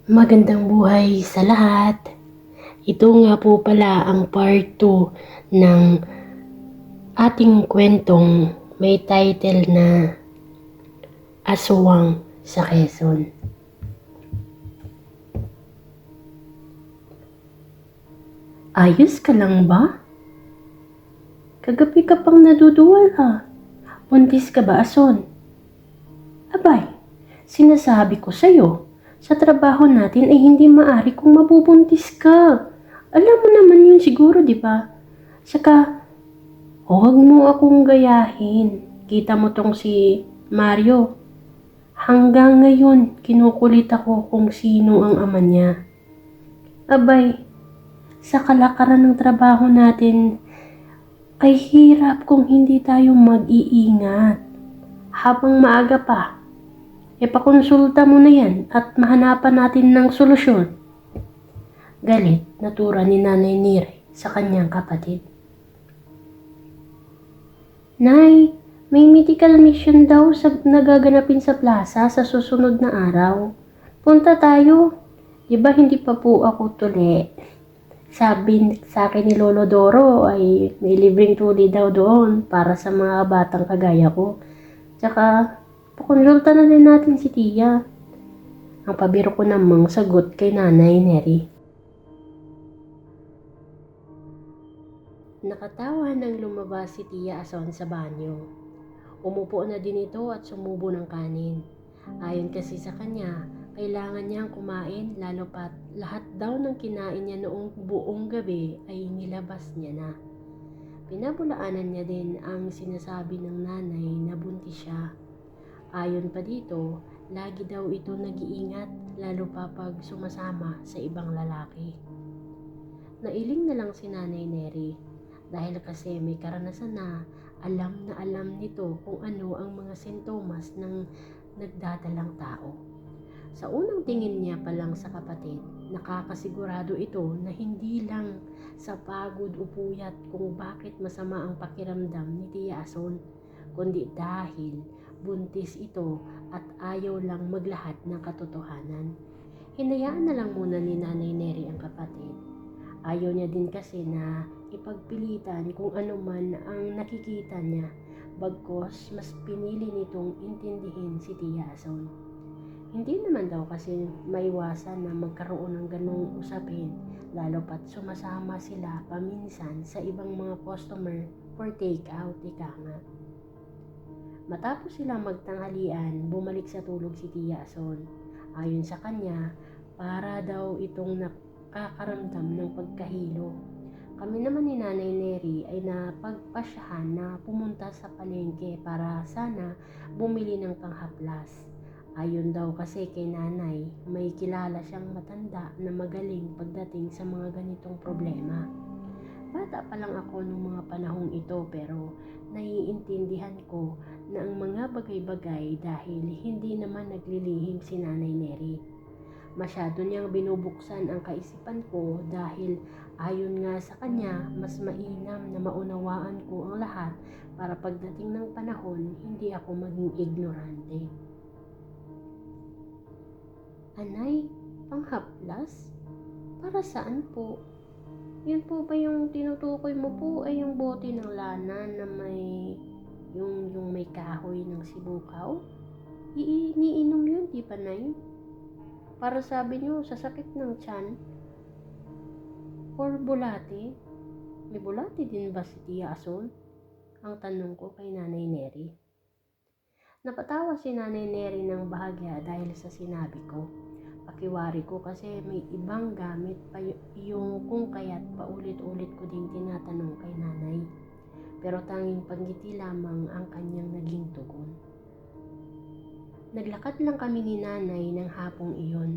Magandang buhay sa lahat. Ito nga po pala ang part 2 ng ating kwentong may title na Aswang sa Quezon. Ayos ka lang ba? Kagabi ka pang naduduwal ha. Buntis ka ba, Ason? Abay, sinasabi ko sa'yo, sa trabaho natin ay hindi maari kung mabubuntis ka. Alam mo naman yun siguro, di ba? Saka, huwag mo akong gayahin. Kita mo tong si Mario. Hanggang ngayon, kinukulit ako kung sino ang ama niya. Abay, sa kalakaran ng trabaho natin, ay hirap kung hindi tayo mag-iingat. Habang maaga pa, ipakonsulta mo na yan at mahanapan natin ng solusyon. Galit na tura ni Nanay Nire sa kanyang kapatid. Nay, may medical mission daw sa nagaganapin sa plaza sa susunod na araw. Punta tayo. Diba hindi pa po ako tuli? Sabi sa akin ni Lolo Doro ay may libreng tuli daw doon para sa mga batang kagaya ko. Tsaka, pakonsulta na din natin si Tia. Ang pabiro ko namang sagot kay Nanay Neri. Nakatawa nang lumabas si Tia Ason sa banyo. Umupo na din ito at sumubo ng kanin. Ayon kasi sa kanya, kailangan niyang kumain lalo pat lahat daw ng kinain niya noong buong gabi ay nilabas niya na. Pinabulaanan niya din ang sinasabi ng nanay na buntis siya. Ayon pa dito, lagi daw ito nag-iingat lalo pa pag sumasama sa ibang lalaki. Nailing na lang si Nanay Neri dahil kasi may karanasan na alam nito kung ano ang mga sintomas ng nagdadalang tao. Sa unang tingin niya pa lang sa kapatid, nakakasigurado ito na hindi lang sa pagod o puyat kung bakit masama ang pakiramdam ni Tia Ason, kundi dahil buntis ito at ayaw lang maglahat ng katotohanan. Hinayaan na lang muna ni Nanay Neri ang kapatid. Ayaw niya din kasi na ipagpilitan kung ano man ang nakikita niya, bagkos mas pinili nitong intindihin si Tia Ason. Hindi naman daw kasi maiwasan na magkaroon ng ganong usapin, lalo pat sumasama sila paminsan sa ibang mga customer for take out, ika nga. Matapos silang magtanghalian, bumalik sa tulog si Tia Ason. Ayon sa kanya, para daw itong nakakaramdam ng pagkahilo. Kami naman ni Nanay Neri ay napagpasyahan na pumunta sa palengke para sana bumili ng panghaplas. Ayon daw kasi kay nanay, may kilala siyang matanda na magaling pagdating sa mga ganitong problema. Bata pa lang ako nung mga panahong ito pero naiintindihan ko na ang mga bagay-bagay dahil hindi naman naglilihim si Nanay Neri. Masyado niyang binubuksan ang kaisipan ko dahil ayon nga sa kanya, mas mainam na maunawaan ko ang lahat para pagdating ng panahon, hindi ako maging ignorante. Anay, panghaplas? Para saan po? Yun po ba yung tinutukoy mo po ay yung bote ng lana na may yung may kahoy ng sibukaw? Iniinom yun, di ba, Nay? Para sabi nyo, sa sakit ng tiyan? Or bulate? May bulate din ba si Tia Ason? Ang tanong ko kay Nanay Neri. Napatawa si Nanay Neri ng bahagya dahil sa sinabi ko. Pakiwari ko kasi may ibang gamit pa yung kung kaya't paulit-ulit ko din tinatanong kay nanay. Pero tanging pangiti lamang ang kanyang naging tugon. Naglakad lang kami ni nanay ng hapong iyon.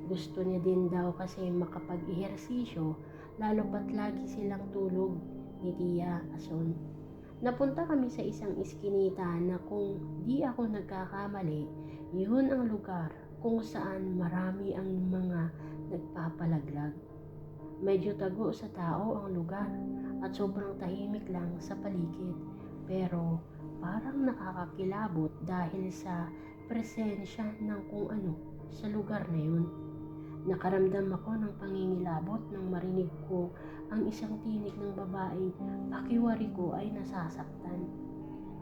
Gusto niya din daw kasi makapag-ehersisyo lalo pat lagi silang tulog ni Tia Ason. Napunta kami sa isang iskinita na kung di ako nagkakamali, yun ang lugar kung saan marami ang mga nagpapalaglag. Medyo tago sa tao ang lugar at sobrang tahimik lang sa paligid, pero parang nakakakilabot dahil sa presensya ng kung ano sa lugar na yun. Nakaramdam ako ng pangingilabot nang marinig ko ang isang tinig ng babaeng pakiwari ko ay nasasaktan.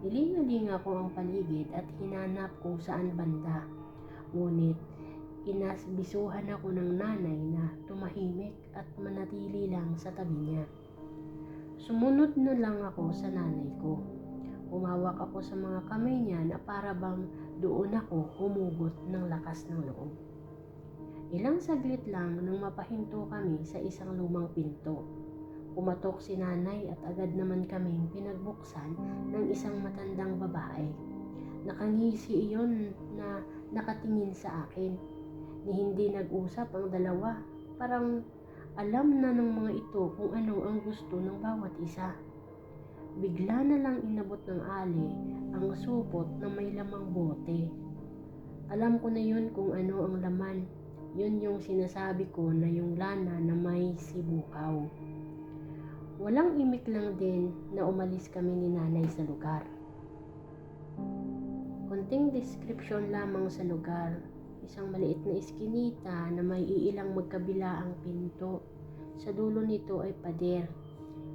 Nilingalinga ko ang paligid at hinanap kung saan banda. Ngunit inasbisuhan ako ng nanay na tumahimik at manatili lang sa tabi niya. Sumunod na lang ako sa nanay ko. Umawak ako sa mga kamay niya na para bang doon ako humugot ng lakas ng loob. Ilang saglit lang nang mapahinto kami sa isang lumang pinto. Pumatok si nanay at agad naman kaming pinagbuksan ng isang matandang babae. Nakangisi iyon na nakatingin sa akin. Ni hindi nag-usap ang dalawa, parang alam na ng mga ito kung ano ang gusto ng bawat isa. Bigla na lang inabot ng ali ang supot na may lamang bote. Alam ko na yun kung ano ang laman. Yun yung sinasabi ko na yung lana na may sibukaw. Walang imik lang din na umalis kami ni nanay sa lugar. Konting description lamang sa lugar. Isang maliit na iskinita na may iilang magkabilaang pinto. Sa dulo nito ay pader.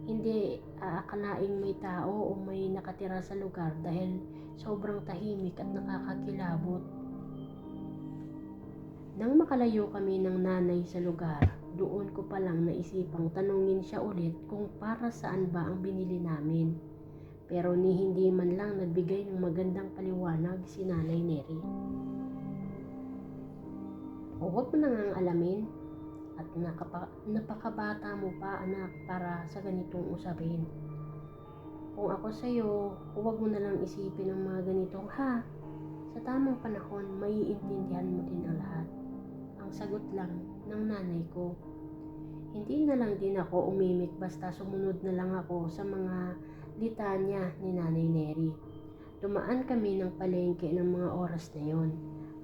Hindi aakalaing may tao o may nakatira sa lugar dahil sobrang tahimik at nakakakilabot. Nang makalayo kami ng nanay sa lugar, doon ko palang naisipang tanungin siya ulit kung para saan ba ang binili namin. Pero ni hindi man lang nagbigay ng magandang paliwanag si Nanay Neri. Huwag mo nang alamin at napakabata mo pa anak para sa ganitong usapin. Kung ako sa'yo, huwag mo na lang isipin ang mga ganitong sa tamang panahon maiintindihan mo din ang lahat. Ang sagot lang ng nanay ko. Hindi na lang din ako umimik basta sumunod na lang ako sa mga litanya ni Nanay Neri. Dumaan kami ng palengke ng mga oras na yon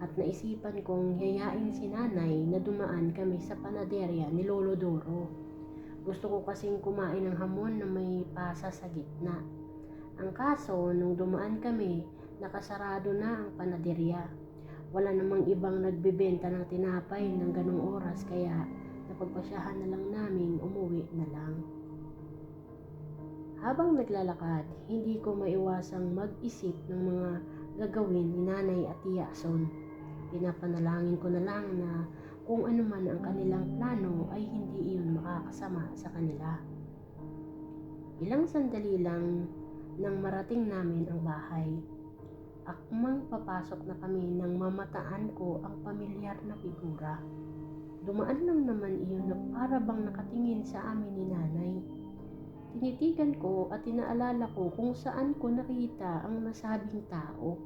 at naisipan kong yayain si nanay na dumaan kami sa panaderya ni Lolo Doro. Gusto ko kasing kumain ng hamon na may pasa sa gitna. Ang kaso, nung dumaan kami, nakasarado na ang panaderya. Wala namang ibang nagbebenta ng tinapay ng ganong oras kaya napagpasyahan na lang naming umuwi na lang. Habang naglalakad, hindi ko maiwasang mag-isip ng mga gagawin ni Nanay at Tia Ason. Pinapanalangin ko na lang na kung ano man ang kanilang plano ay hindi iyon makakasama sa kanila. Ilang sandali lang nang marating namin ang bahay. Akmang papasok na kami nang mamataan ko ang pamilyar na figura. Dumaan lang naman iyon na para bang nakatingin sa amin ni nanay. Tinitigan ko at inaalala ko kung saan ko nakita ang nasabing tao.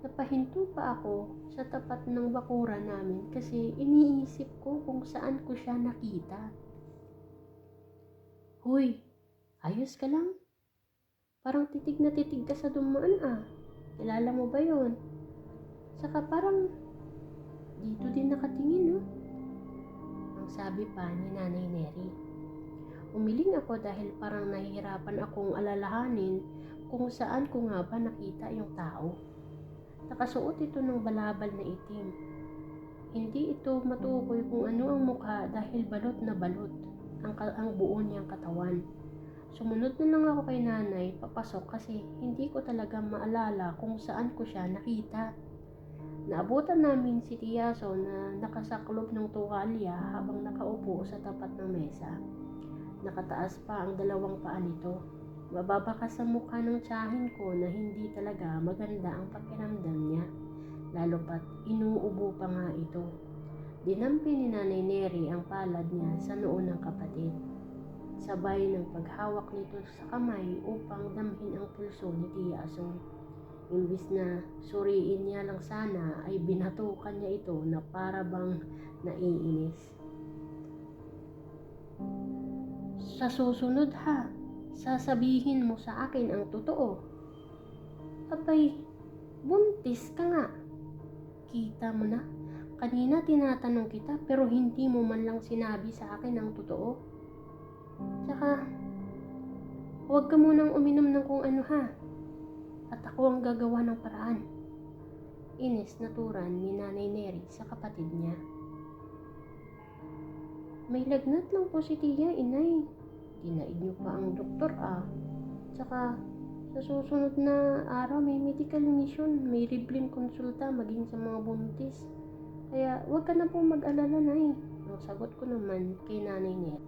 Napahinto pa ako sa tapat ng bakuran namin kasi iniisip ko kung saan ko siya nakita. Hoy, ayos ka lang? Parang titig na titig ka sa dumaan . Kilala mo ba yon? Saka parang dito din nakatingin . Ang sabi pa ni Nanay Neri. Umiling ako dahil parang nahihirapan akong alalahanin kung saan ko nga ba nakita yung tao. Nakasuot ito ng balabal na itim. Hindi ito matukoy kung ano ang mukha dahil balot na balot ang buo niyang katawan. Sumunod na lang ako kay nanay papasok kasi hindi ko talaga maalala kung saan ko siya nakita. Naabutan namin si Tiyaso na nakasaklob ng tuwalya habang nakaupo sa tapat ng mesa. Nakataas pa ang dalawang paa nito. Mababa ka sa mukha ng tiyahin ko na hindi talaga maganda ang pakiramdam niya, lalo pat inuubo pa nga ito. Dinampi ni Nanay Neri ang palad niya sa noo ng kapatid. Sabay ng paghawak nito sa kamay upang damhin ang pulso ni Tia Ason. Imbis na suriin niya lang sana ay binatukan niya ito na para bang naiinis. Sa susunod sasabihin mo sa akin ang totoo. Abay, buntis ka nga. Kita mo na, kanina tinatanong kita pero hindi mo man lang sinabi sa akin ang totoo. Tsaka, huwag ka munang uminom ng kung ano at ako ang gagawa ng paraan. Inis na turan ni Nanay Neri sa kapatid niya. May lagnat lang po si Tia, inay. Dinaig niyo pa ang doktor Tsaka sa susunod na araw may medical mission, may libreng konsulta maging sa mga buntis. Kaya huwag ka na po mag-alala, nay. Ang sagot ko naman kay Nanay Neri.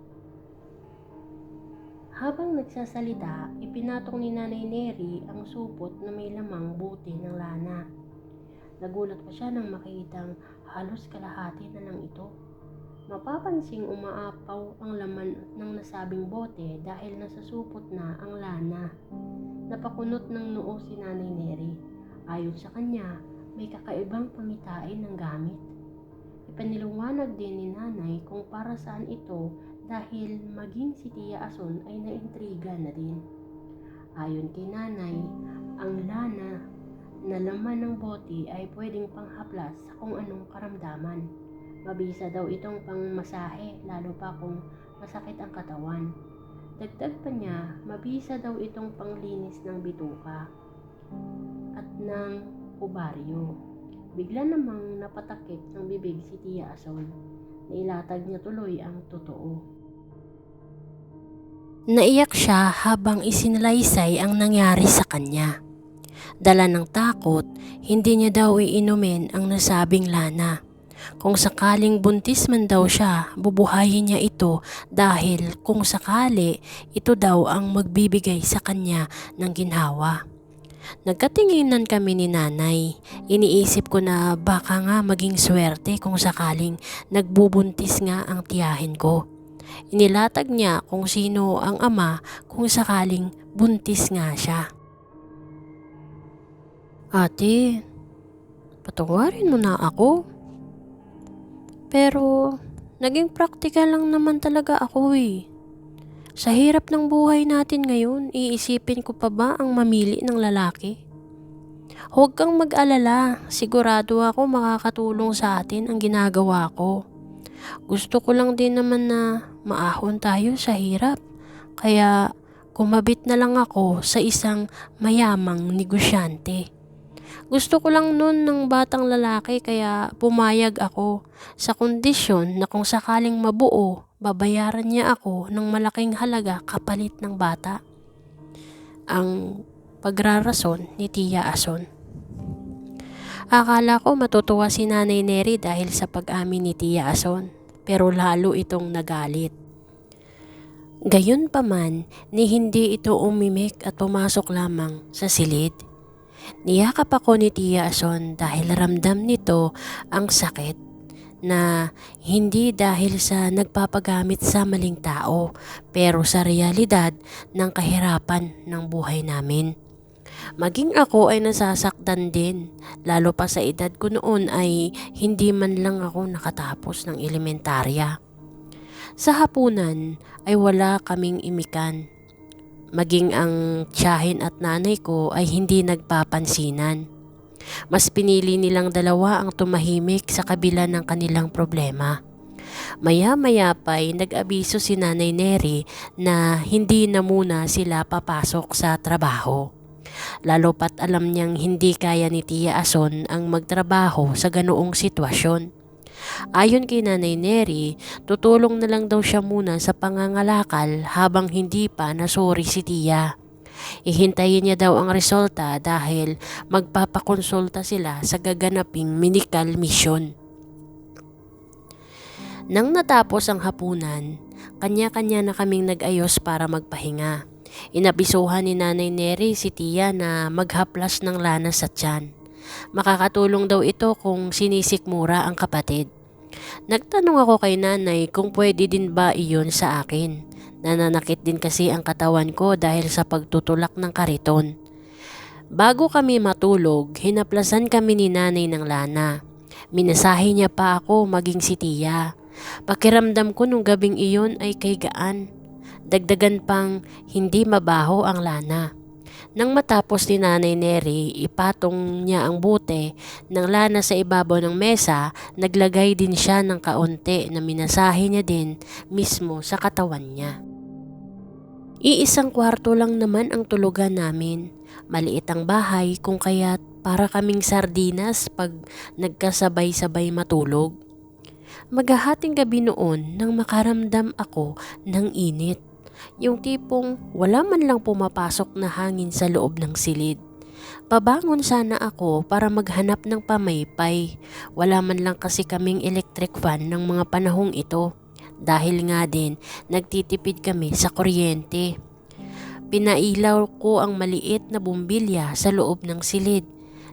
Habang nagsasalita, ipinatong ni Nanay Neri ang supot na may lamang bote ng lana. Nagulat pa siya nang makitang halos kalahati na lang ito. Mapapansing umaapaw ang laman ng nasabing bote dahil nasa supot na ang lana. Napakunot ng noo si Nanay Neri. Ayon sa kanya, may kakaibang pangitain ng gamit. Ipaniluwanag din ni Nanay kung para saan ito dahil maging si Tia Ason ay naintriga na din. Ayon kay Nanay, ang lana na laman ng bote ay pwedeng panghaplas sa kung anong karamdaman. Mabisa daw itong pangmasahe lalo pa kung masakit ang katawan. Dagdag pa niya, mabisa daw itong panglinis ng bituka at ng ovaryo. Bigla namang napatakip ng bibig si Tia Ason. Nailatag niya tuloy ang totoo. Naiyak siya habang isinalaysay ang nangyari sa kanya. Dala ng takot, hindi niya daw iinumin ang nasabing lana. Kung sakaling buntis man daw siya, bubuhayin niya ito dahil kung sakali, ito daw ang magbibigay sa kanya ng ginhawa. Nagkatinginan kami ni Nanay. Iniisip ko na baka nga maging swerte kung sakaling nagbubuntis nga ang tiyahin ko. Inilatag niya kung sino ang ama kung sakaling buntis nga siya. Ate, patawarin mo na ako. Pero naging praktikal lang naman talaga ako Sa hirap ng buhay natin ngayon, iisipin ko pa ba ang mamili ng lalaki? Huwag kang mag-alala, sigurado ako makakatulong sa atin ang ginagawa ko. Gusto ko lang din naman na maahon tayo sa hirap, kaya kumabit na lang ako sa isang mayamang negosyante. Gusto ko lang nun ng batang lalaki kaya pumayag ako sa kondisyon na kung sakaling mabuo, babayaran niya ako ng malaking halaga kapalit ng bata. Ang pagrarason ni Tia Ason. Akala ko matutuwa si Nanay Neri dahil sa pag-amin ni Tia Ason, pero lalo itong nagalit. Gayunpaman ni hindi ito umimik at pumasok lamang sa silid. Niyakap ako ni Tia Ason dahil ramdam nito ang sakit na hindi dahil sa nagpapagamit sa maling tao pero sa realidad ng kahirapan ng buhay namin. Maging ako ay nasasaktan din, lalo pa sa edad ko noon ay hindi man lang ako nakatapos ng elementarya. Sa hapunan ay wala kaming imikan. Maging ang tiyahin at nanay ko ay hindi nagpapansinan. Mas pinili nilang dalawa ang tumahimik sa kabila ng kanilang problema. Maya-maya pa'y nag-abiso si Nanay Neri na hindi na muna sila papasok sa trabaho. Lalo pat alam niyang hindi kaya ni Tia Ason ang magtrabaho sa ganoong sitwasyon. Ayon kay Nanay Neri, tutulong na lang daw siya muna sa pangangalakal habang hindi pa nasori si Tia. Ihintayin niya daw ang resulta dahil magpapakonsulta sila sa gaganaping medical mission. Nang natapos ang hapunan, kanya-kanya na kaming nag-ayos para magpahinga. Inabisuhan ni Nanay Neri si Tia na maghaplas ng lana sa tiyan. Makakatulong daw ito kung sinisikmura ang kapatid. Nagtanong ako kay Nanay kung pwede din ba iyon sa akin. Nananakit din kasi ang katawan ko dahil sa pagtutulak ng kariton. Bago kami matulog, hinaplasan kami ni Nanay ng lana. Minasahe niya pa ako maging si Tia. Pakiramdam ko nung gabing iyon ay kay gaan. Dagdagan pang hindi mabaho ang lana. Nang matapos ni Nanay Neri, ipatong niya ang bote ng lana sa ibabaw ng mesa, naglagay din siya ng kaunti na minasahe niya din mismo sa katawan niya. Iisang kwarto lang naman ang tulugan namin. Maliit ang bahay kung kaya't para kaming sardinas pag nagkasabay-sabay matulog. Maghahating gabi noon nang makaramdam ako ng init. Yung tipong wala man lang pumapasok na hangin sa loob ng silid. Pabangon sana ako para maghanap ng pamaypay. Wala man lang kasi kaming electric fan ng mga panahong ito. Dahil nga din, nagtitipid kami sa kuryente. Pinailaw ko ang maliit na bumbilya sa loob ng silid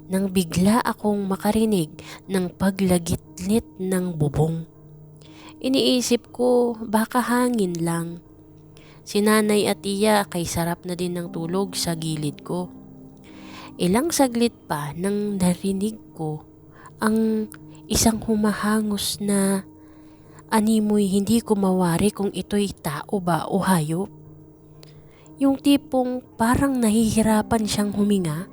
nang bigla akong makarinig ng paglagitlit ng bubong. Iniisip ko baka hangin lang. Si nanay at tiya kay sarap na din ng tulog sa gilid ko. Ilang saglit pa nang narinig ko ang isang humahangos na animoy hindi ko mawari kung ito'y tao ba o hayop. Yung tipong parang nahihirapan siyang huminga.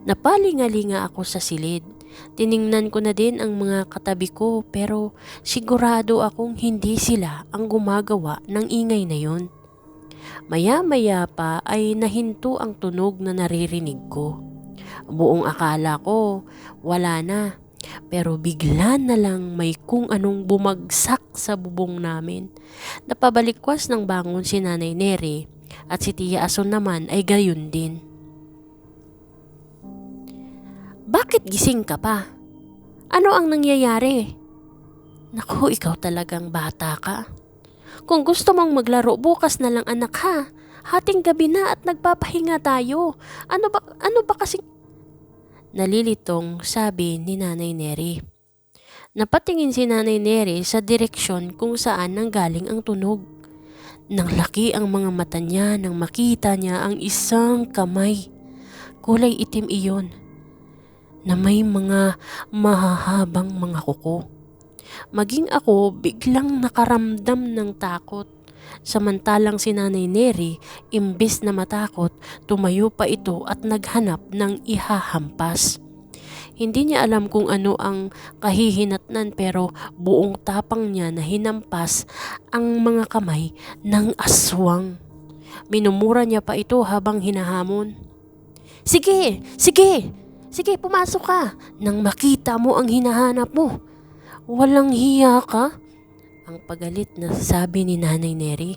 Napalingalinga ako sa silid. Tiningnan ko na din ang mga katabi ko pero sigurado akong hindi sila ang gumagawa ng ingay na yun. Maya-maya pa ay nahinto ang tunog na naririnig ko. Buong akala ko wala na pero bigla na lang may kung anong bumagsak sa bubong namin. Napabalikwas ng bangon si Nanay Neri at si Tia Ason naman ay gayon din. Bakit gising ka pa? Ano ang nangyayari? Naku, ikaw talagang bata ka. Kung gusto mong maglaro, bukas na lang anak ha. Hating gabi na at nagpapahinga tayo. Ano ba kasi? Nalilitong sabi ni Nanay Neri. Napatingin si Nanay Neri sa direksyon kung saan nanggaling ang tunog. Nang laki ang mga mata niya nang makita niya ang isang kamay. Kulay itim iyon na may mga mahahabang mga kuko. Maging ako biglang nakaramdam ng takot. Samantalang si Nanay Neri, imbis na matakot, tumayo pa ito at naghanap ng ihahampas. Hindi niya alam kung ano ang kahihinatnan pero buong tapang niya na hinampas ang mga kamay ng aswang. Minumura niya pa ito habang hinahamon. Sige, pumasok ka nang makita mo ang hinahanap mo. Walang hiya ka? Ang pagalit na sabi ni Nanay Neri.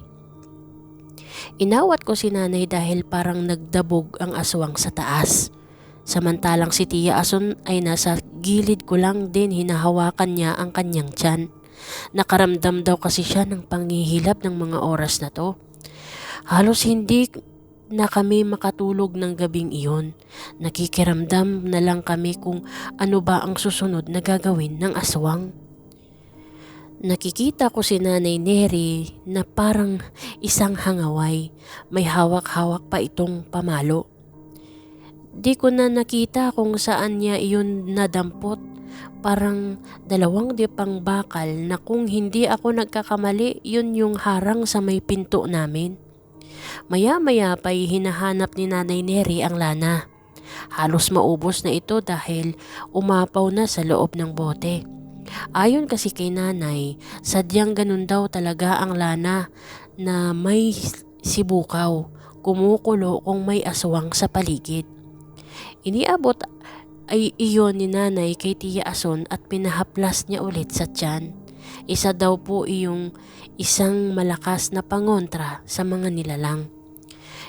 Inawat ko si nanay dahil parang nagdabog ang aswang sa taas. Samantalang si Tia Ason ay nasa gilid ko lang din hinahawakan niya ang kanyang tiyan. Nakaramdam daw kasi siya ng panghihilab ng mga oras na to. Halos hindi na kami makatulog ng gabing iyon. Nakikiramdam na lang kami kung ano ba ang susunod na gagawin ng aswang. Nakikita ko si Nanay Neri na parang isang hangaway. May hawak-hawak pa itong pamalo. Di ko na nakita kung saan niya iyon nadampot. Parang 2 dipang bakal na kung hindi ako nagkakamali, yun yung harang sa may pinto namin. Maya-maya pa'y hinahanap ni Nanay Neri ang lana. Halos maubos na ito dahil umapaw na sa loob ng bote. Ayon kasi kay nanay, sadyang ganun daw talaga ang lana na may sibukaw, kumukulo kung may aswang sa paligid. Iniabot ay iyon ni nanay kay Tia Ason at pinahaplas niya ulit sa tiyan. Isa daw po iyong isang malakas na pangontra sa mga nilalang.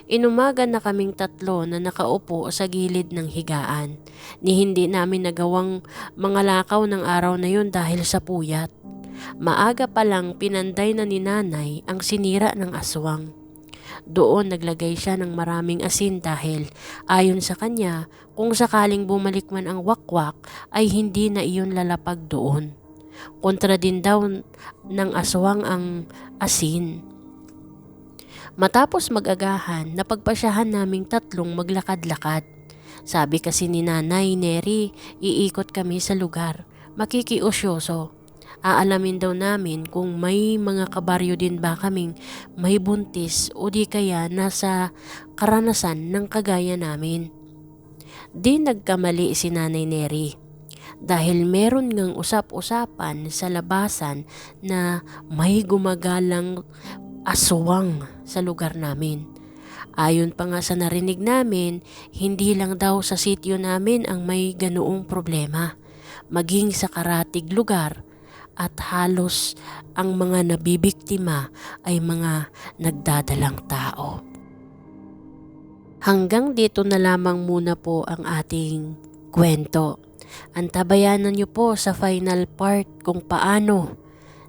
Inumaga na kaming 3 na nakaupo sa gilid ng higaan. Ni hindi namin nagawang mga lakaw ng araw na yun dahil sa puyat. Maaga pa lang pinanday na ni nanay ang sinira ng aswang. Doon naglagay siya ng maraming asin dahil ayon sa kanya kung sakaling bumalik man ang wakwak ay hindi na iyon lalapag doon. Kontra din daw ng aswang ang asin. Matapos mag-agahan, napagpasyahan naming 3 maglakad-lakad. Sabi kasi ni Nanay Neri, iikot kami sa lugar, makikiusyoso. Aalamin daw namin kung may mga kabaryo din ba kaming may buntis o di kaya nasa karanasan ng kagaya namin. Di nagkamali si Nanay Neri. Dahil meron ngang usap-usapan sa labasan na may gumagalang aswang sa lugar namin. Ayon pa nga sa narinig namin, hindi lang daw sa sityo namin ang may ganoong problema. Maging sa karatig lugar at halos ang mga nabibiktima ay mga nagdadalang tao. Hanggang dito na lamang muna po ang ating kwento. Antabayanan niyo po sa final part kung paano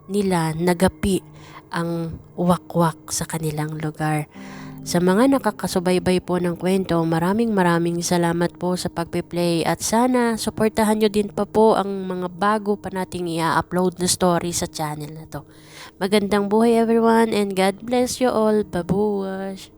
nila nagapi ang wakwak sa kanilang lugar. Sa mga nakakasubaybay po ng kwento, maraming salamat po sa pagpe-play at sana suportahan nyo din pa po ang mga bago pa nating i-upload na story sa channel na to. Magandang buhay everyone and God bless you all. Babuwash!